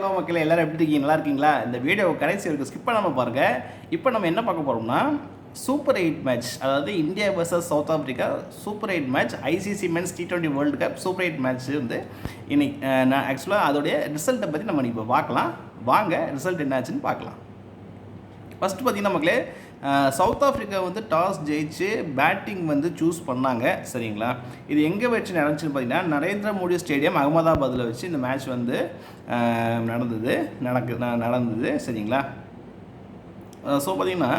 Hello மக்களே, எல்லோரும் எப்படி இருக்கீங்க? நல்லா இருக்கீங்களா? இந்த வீடியோ கடைசி வரைக்கும் ஸ்கிப் பண்ணாமல் பாருங்கள். இப்போ நம்ம என்ன பார்க்க போகிறோம்னா, சூப்பர் 8 மேட்ச், அதாவது India versus South Africa super 8 match, ICC men's T20 world cup super 8 match வந்து இன்னைக்கு நான் ஆக்சுவலாக அதோடைய ரிசல்ட்டை பற்றி நம்ம இப்போ பார்க்கலாம். வாங்க ரிசல்ட் என்னாச்சுன்னு பார்க்கலாம். ஃபஸ்ட்டு பார்த்தீங்கன்னா மக்களே, சவுத் ஆஃப்ரிக்கா வந்து டாஸ் ஜெயிச்சு பேட்டிங் வந்து சூஸ் பண்ணாங்க. சரிங்களா? இது எங்கே வச்சு நடந்துச்சுன்னு பார்த்தீங்கன்னா, நரேந்திர மோடி ஸ்டேடியம் அகமதாபாத்தில் வச்சு இந்த மேட்ச் வந்து நடந்தது. சரிங்களா? ஸோ பார்த்தீங்கன்னா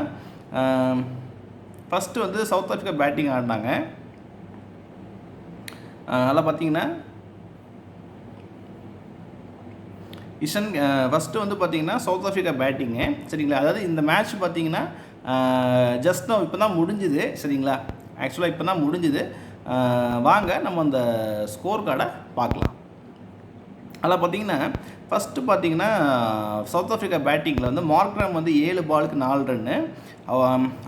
ஃபஸ்ட்டு வந்து சவுத் ஆஃப்ரிக்கா பேட்டிங் ஆடினாங்க. அதில் பார்த்தீங்கன்னா ஃபஸ்ட்டு வந்து பார்த்தீங்கன்னா சவுத் ஆஃப்ரிக்கா பேட்டிங்கு. சரிங்களா? அதாவது இந்த மேட்ச் பார்த்தீங்கன்னா ஜஸ்ட் இப்போ தான் முடிஞ்சுது. சரிங்களா? ஆக்சுவலாக இப்போ தான் முடிஞ்சுது. வாங்க நம்ம அந்த ஸ்கோர் கார்டை பார்க்கலாம். அதில் பார்த்தீங்கன்னா ஃபஸ்ட்டு பார்த்தீங்கன்னா சவுத் ஆஃப்ரிக்கா பேட்டிங்கில் வந்து மார்க்ரம் வந்து 7 பாலுக்கு 4 ரன்னு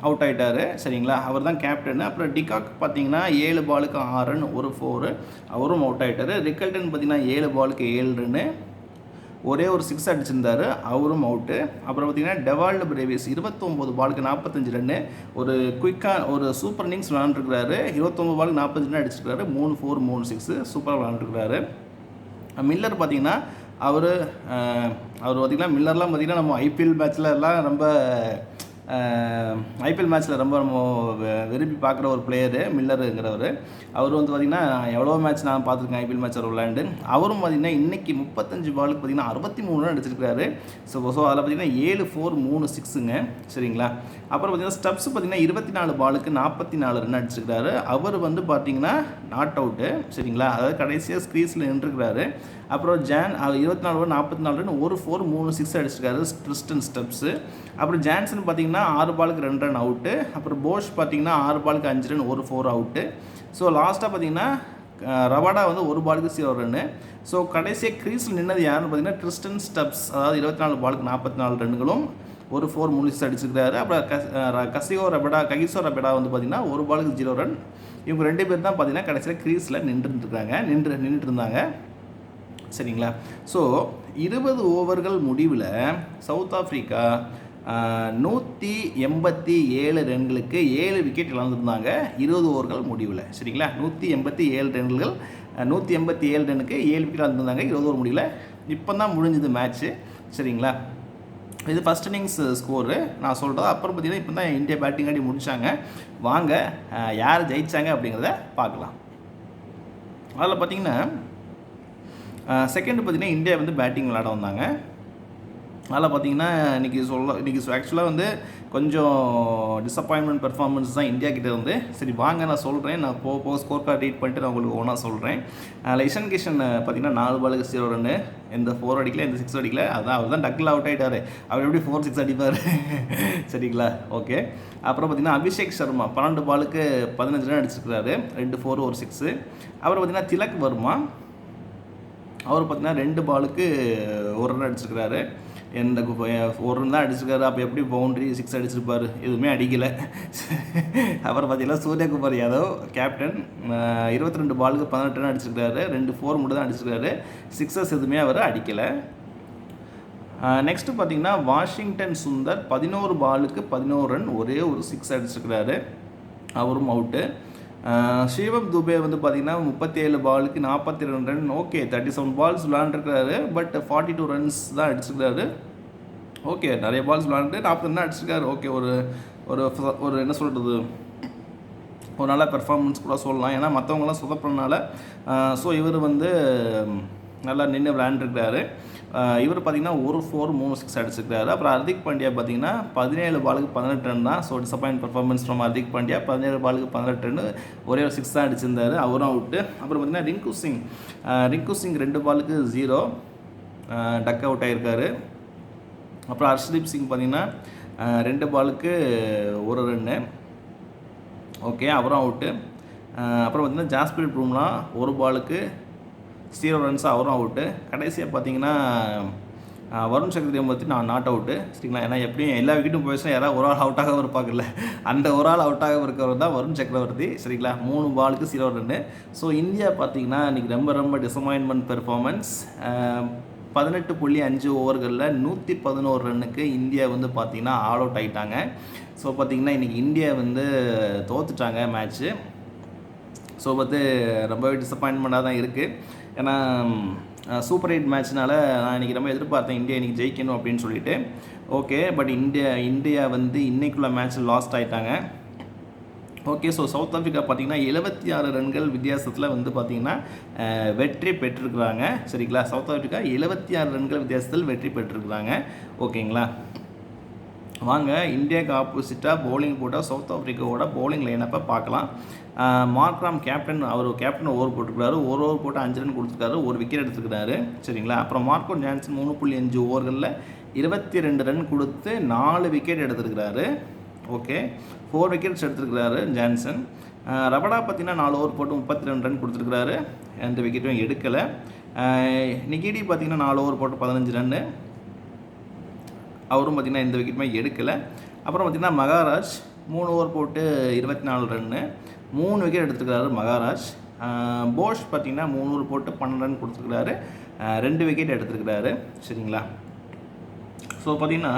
அவுட் ஆகிட்டார். சரிங்களா? அவர் தான் கேப்டன். அப்புறம் டிகாக் பார்த்தீங்கன்னா 7 பாலுக்கு 6 ரன், ஒரு 4, அவரும் அவுட் ஆகிட்டார். ரிக்கல்டன் பார்த்தீங்கன்னா 7 பாலுக்கு 7 ரன்னு, ஒரே ஒரு 6 அடிச்சிருந்தார், அவரும் அவுட்டு. அப்புறம் பார்த்தீங்கன்னா டெவால்டு பிரேவிஸ் 29 பாலுக்கு 45 ரன்னு, ஒரு குயிக்காக ஒரு சூப்பர் இன்னிங்ஸ் விளாண்டுருக்கிறாரு. 29 பாலுக்கு 45 ரன் அடிச்சிருக்காரு, 3 4 3 6 சூப்பராக விளாண்டுருக்கிறாரு. மில்லர் பார்த்தீங்கன்னா அவர் பார்த்திங்கன்னா மில்லர்லாம் பார்த்திங்கன்னா நம்ம ஐபிஎல் மேட்ச்சில் ரொம்ப நம்ம விரும்பி பார்க்குற ஒரு பிளேயரு மில்லருங்கிறவர். அவர் வந்து பார்த்திங்கன்னா எவ்வளோ மேட்ச் நான் பார்த்துருக்கேன் ஐபிஎல் மேட்ச் அவர் விளையாண்டு. அவரும் பார்த்திங்கன்னா இன்றைக்கி 35 பாலுக்கு பார்த்திங்கன்னா 63 ரன் அடிச்சிருக்காரு. ஸோ அதில் பார்த்திங்கன்னா 7 4 3 6ங்க. சரிங்களா? அப்புறம் பார்த்திங்கன்னா ஸ்டப்ஸ் பார்த்திங்கன்னா 24 பாலுக்கு 44 ரன் அடிச்சிருக்காரு. அவர் வந்து பார்த்திங்கன்னா நாட் அவுட்டு. சரிங்களா? அதாவது கடைசியாக ஸ்க்ரீஸில் நின்றுருக்கிறாரு. அப்புறம் 24 ஓவர் 44 ரன், ஒரு 4 3 6 அடிச்சிருக்காரு ட்ரிஸ்டன் ஸ்டப்ஸு. அப்புறம் ஜான்சன் பார்த்திங்கன்னா 6 பாலுக்கு 2 ரன் அவுட்டு. அப்புறம் போஷ் பார்த்திங்கன்னா 6 பாலுக்கு 5 ரன், ஒரு 4 அவுட்டு. ஸோ லாஸ்ட்டாக பார்த்திங்கன்னா ரவாடா வந்து 1 பாலுக்கு 0 ரன்னு. ஸோ கடைசியாக க்ரீஸில் நின்னது யாருன்னு பார்த்திங்கன்னா ட்ரிஸ்டன் ஸ்டப்ஸ், அதாவது 24 பாலுக்கு 44 ரன்களும், ஒரு 4 3 6 அடிச்சிருக்காரு. அப்புறம் ககிசோ ரபடா வந்து பார்த்திங்கன்னா 1 பாலுக்கு 0 ரன். இவங்க 2 பேர் தான் பார்த்திங்கன்னா கடைசியில் க்ரீஸில் நின்றுட்டு இருந்தாங்க. சரிங்களா? ஸோ 20 ஓவர்கள் முடிவில் சவுத் ஆஃப்ரிக்கா 187 ரன்களுக்கு 7 விக்கெட் இழந்திருந்தாங்க 20 ஓவர்கள் முடிவில். சரிங்களா? 187 ரன்கள் 187 ரன்னுக்கு 7 விக்கெட் இழந்திருந்தாங்க 20 ஓவர் முடிவில். இப்போ தான் முடிஞ்சது மேட்ச்சு. சரிங்களா? இது ஃபஸ்ட் இன்னிங்ஸ் ஸ்கோரு நான் சொல்கிறது. அப்புறம் பார்த்தீங்கன்னா இப்போ தான் இந்தியா பேட்டிங் ஆடி முடித்தாங்க. வாங்க யார் ஜெயித்தாங்க அப்படிங்கிறத பார்க்கலாம். அதில் பார்த்தீங்கன்னா செகண்டு பார்த்திங்கன்னா இந்தியா வந்து பேட்டிங் விளையாட வந்தாங்க. அதில் பார்த்திங்கன்னா இன்றைக்கி ஆக்சுவலாக வந்து கொஞ்சம் டிசப்பாயின்மெண்ட் பெர்ஃபார்மன்ஸ் தான் இந்தியா கிட்டே வந்து. சரி வாங்க நான் சொல்கிறேன். நான் போக ஸ்கோர் கார்டு ரீட் பண்ணிட்டு நான் உங்களுக்கு ஒன்றா சொல்கிறேன். இஷான் கிஷன் பார்த்திங்கன்னா 4 பாலுக்கு 0 ரன்னு, எந்த 4 அடிக்கல, எந்த 6 அடிக்கல. அதான் அவர் தான் டக்கில் அவுட் ஆகிட்டார். அவர் எப்படி 4 6 அடிப்பார்? சரிங்களா? ஓகே. அப்புறம் பார்த்திங்கன்னா அபிஷேக் சர்மா 12 பாலுக்கு 15 ரன் அடிச்சிருக்கிறாரு, 2 4 ஒரு 6. அப்புறம் பார்த்திங்கன்னா திலக் வர்மா அவர் பார்த்திங்கன்னா 2 பாலுக்கு 1 ரன் அடிச்சிருக்கிறாரு, எந்த 1 ரன் தான் அடிச்சிருக்காரு. அப்போ எப்படி பவுண்ட்ரி 6 அடிச்சிருப்பார்? எதுவுமே அடிக்கலை. அப்புறம் பார்த்திங்கன்னா சூரியகுமார் யாதவ் கேப்டன் 22 பாலுக்கு 18 ரன் அடிச்சிருக்காரு, 2 4 மட்டும் தான் அடிச்சிருக்காரு, 6 எதுவுமே அவர் அடிக்கலை. நெக்ஸ்ட்டு பார்த்திங்கன்னா வாஷிங்டன் சுந்தர் 11 பாலுக்கு 11 ரன், ஒரே ஒரு 6 அடிச்சிருக்கிறாரு, அவரும் அவுட்டு. சிவம் துபே வந்து பார்த்திங்கன்னா 37 பாலுக்கு 42 ரன், ஓகே 37 பால்ஸ் விளாண்டுருக்கிறாரு, பட் 42 ரன்ஸ் தான் அடிச்சிருக்காரு. ஓகே, நிறைய பால்ஸ் விளாண்டு 40 ரன் அடிச்சிருக்காரு. ஓகே, ஒரு ஒரு என்ன சொல்கிறது, ஒரு நல்ல பெர்ஃபார்மன்ஸ் கூட சொல்லலாம். ஏன்னா மற்றவங்களாம் சொதப்பினால. ஸோ இவர் வந்து நல்லா நின்று விளையாண்டுருக்கிறாரு. இவர் பார்த்திங்கன்னா ஒரு 4 3 6 அடிச்சிருக்காரு. அப்புறம் ஹர்திக் பாண்டியா பார்த்திங்கன்னா 17 பாலுக்கு 18 ரன் தான். So disappoint performance from Hardik Pandya. 17 பாலுக்கு 18 ரன், ஒரே ஒரு 6 தான் அடிச்சிருந்தார், அவரும் அவுட்டு. அப்புறம் பார்த்திங்கன்னா ரிங்கு சிங் 2 பாலுக்கு 0 டக் அவுட் ஆகிருக்காரு. அப்புறம் ஹர்ஷ்தீப் சிங் பார்த்திங்கன்னா 2 பாலுக்கு 1 ரன்னு, ஓகே, அவரும் அவுட்டு. அப்புறம் பார்த்திங்கன்னா ஜாஸ்பிரிட் பும்ரா 1 பாலுக்கு 0 ரன்ஸ், அவரும் அவுட்டு. கடைசியாக பார்த்தீங்கன்னா வருண் சக்கரவர்த்தியை பற்றி நான் நாட் அவுட்டு. சரிங்களா? ஏன்னா எப்படியும் எல்லா விக்கெட்டும் போயிடுச்சுன்னா யாராவது ஒரு ஆள் அவுட்டாக இருப்பாங்கல்ல, அந்த ஒரு ஆள் அவுட்டாக இருக்கிறவர் தான் வருண் சக்கரவர்த்தி. சரிங்களா? 3 பாலுக்கு 0 ரன்னு. ஸோ இந்தியா பார்த்தீங்கன்னா இன்றைக்கி ரொம்ப டிசப்பாயின்மெண்ட் பெர்ஃபார்மன்ஸ். 18.5 ஓவர்களில் 111 ரன்னுக்கு இந்தியா வந்து பார்த்திங்கன்னா ஆல் அவுட் ஆகிட்டாங்க. ஸோ பார்த்திங்கன்னா இன்றைக்கி இந்தியா வந்து தோத்துட்டாங்க மேட்ச்சு. ஸோ ரொம்பவே டிசப்பாயின்மெண்ட்டாக தான் இருக்குது. ஏன்னா சூப்பர் 8 மேட்ச்னால நான் இன்றைக்கி ரொம்ப எதிர்பார்த்தேன் இந்தியா இன்றைக்கி ஜெயிக்கணும் அப்படின்னு சொல்லிட்டு. ஓகே, பட் இந்தியா வந்து இன்றைக்குள்ள மேட்ச் லாஸ்ட் ஆகிட்டாங்க. ஓகே, ஸோ சவுத் ஆஃப்ரிக்கா பார்த்திங்கன்னா 76 ரன்கள் வித்தியாசத்தில் வந்து பார்த்திங்கன்னா வெற்றி பெற்றிருக்கிறாங்க. சரிங்களா, சவுத் ஆஃப்ரிக்கா 76 ரன்கள் வித்தியாசத்தில் வெற்றி பெற்றிருக்கிறாங்க. ஓகேங்களா, வாங்க இந்தியாவுக்கு ஆப்போசிட்டாக பவுலிங் போட்டால் சவுத் ஆஃப்ரிக்காவோட பவுலிங் லைனப்பை பார்க்கலாம். மார்க்ராம் கேப்டன், அவர் கேப்டன் ஓவர் போட்டிருக்காரு. ஒரு ஓவர் போட்டு 5 ரன் கொடுத்துருக்காரு, ஒரு விக்கெட் எடுத்துருக்காரு. சரிங்களா, அப்புறம் மார்க்கோ ஜான்சன் 3.5 ஓவர்களில் 22 ரன் கொடுத்து 4 விக்கெட் எடுத்துருக்கிறாரு. ஓகே, 4 விக்கெட்ஸ் எடுத்துருக்கிறாரு ஜான்சன். ரபடா பார்த்திங்கன்னா 4 ஓவர் போட்டு 32 ரன் கொடுத்துருக்கிறாரு, எந்த விக்கெட்டும் எடுக்கலை. நிகிடி பார்த்திங்கன்னா 4 ஓவர் போட்டு 15 ரன்னு, அவரும் பார்த்திங்கன்னா எந்த விக்கெட்டுமே எடுக்கலை. அப்புறம் பார்த்திங்கன்னா மகாராஜ் 3 ஓவர் போட்டு 24 ரன்னு, 3 விக்கெட் எடுத்துருக்கிறாரு மகாராஜ். போஷ் பார்த்திங்கன்னா 3 ஓவர் போட்டு 12 ரன் கொடுத்துருக்கிறாரு, 2 விக்கெட் எடுத்துருக்கிறாரு. சரிங்களா, ஸோ பார்த்திங்கன்னா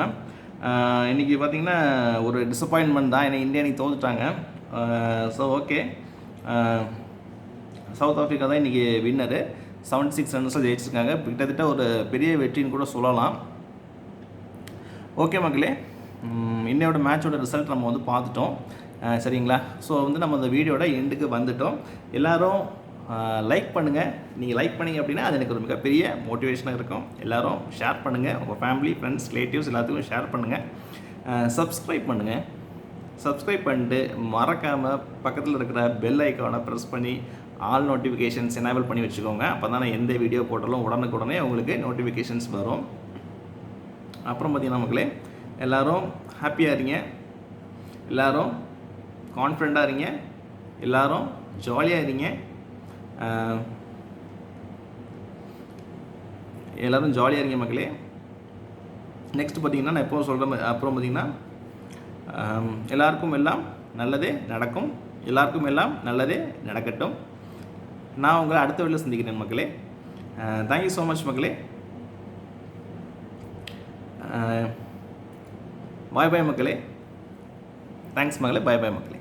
இன்றைக்கி பார்த்திங்கன்னா ஒரு டிசப்பாயின்மெண்ட் தான், ஏன்னா இந்தியா இன்றைக்கி தோத்துட்டாங்க. ஸோ ஓகே, சவுத் ஆஃப்ரிக்கா தான் இன்றைக்கி வின்னரு, 76 ரன்ஸில் ஜெயிச்சிருக்காங்க. கிட்டத்தட்ட ஒரு பெரிய வெற்றின்னு கூட சொல்லலாம். ஓகே மக்களே, இன்னையோட மேட்சோட ரிசல்ட் நம்ம வந்து பார்த்துட்டோம். சரிங்களா, ஸோ வந்து நம்ம அந்த வீடியோட எண்டுக்கு வந்துட்டோம். எல்லோரும் லைக் பண்ணுங்கள். நீங்கள் லைக் பண்ணிங்க அப்படின்னா அது எனக்கு ஒரு மிகப்பெரிய மோட்டிவேஷனாக இருக்கும். எல்லோரும் ஷேர் பண்ணுங்கள், உங்கள் ஃபேமிலி, ஃப்ரெண்ட்ஸ், ரிலேட்டிவ்ஸ் எல்லாத்துக்கும் ஷேர் பண்ணுங்கள். சப்ஸ்கிரைப் பண்ணுங்கள். சப்ஸ்கிரைப் பண்ணிட்டு மறக்காமல் பக்கத்தில் இருக்கிற பெல் ஐக்கானை ப்ரெஸ் பண்ணி ஆல் நோட்டிஃபிகேஷன்ஸ் எனேபிள் பண்ணி வச்சுக்கோங்க. அப்போ தான் நான் எந்த வீடியோ போட்டாலும் உடனுக்குடனே உங்களுக்கு நோட்டிஃபிகேஷன்ஸ் வரும். அப்புறம் பார்த்திங்கன்னா மக்களே, எல்லோரும் ஹாப்பியாக இருங்க, எல்லோரும் கான்ஃபிடண்ட்டாக இருங்க, எல்லோரும் ஜாலியாக இருங்க, எல்லோரும் ஜாலியாக இருங்க மக்களே. நெக்ஸ்ட் பார்த்திங்கன்னா நான் எப்போவும் சொல்கிறேன், அப்புறம் பார்த்திங்கன்னா எல்லாருக்கும் எல்லாம் நல்லதே நடக்கும், எல்லாருக்கும் எல்லாம் நல்லதே நடக்கட்டும். நான் உங்களை அடுத்த வீடியோவில் சந்திக்கிறேன் மக்களே. தேங்க்யூ ஸோ மச் மக்களே. பாய் பாய் மக்களே. தேங்க்ஸ் மக்களே. பாய் பாய் மக்களே.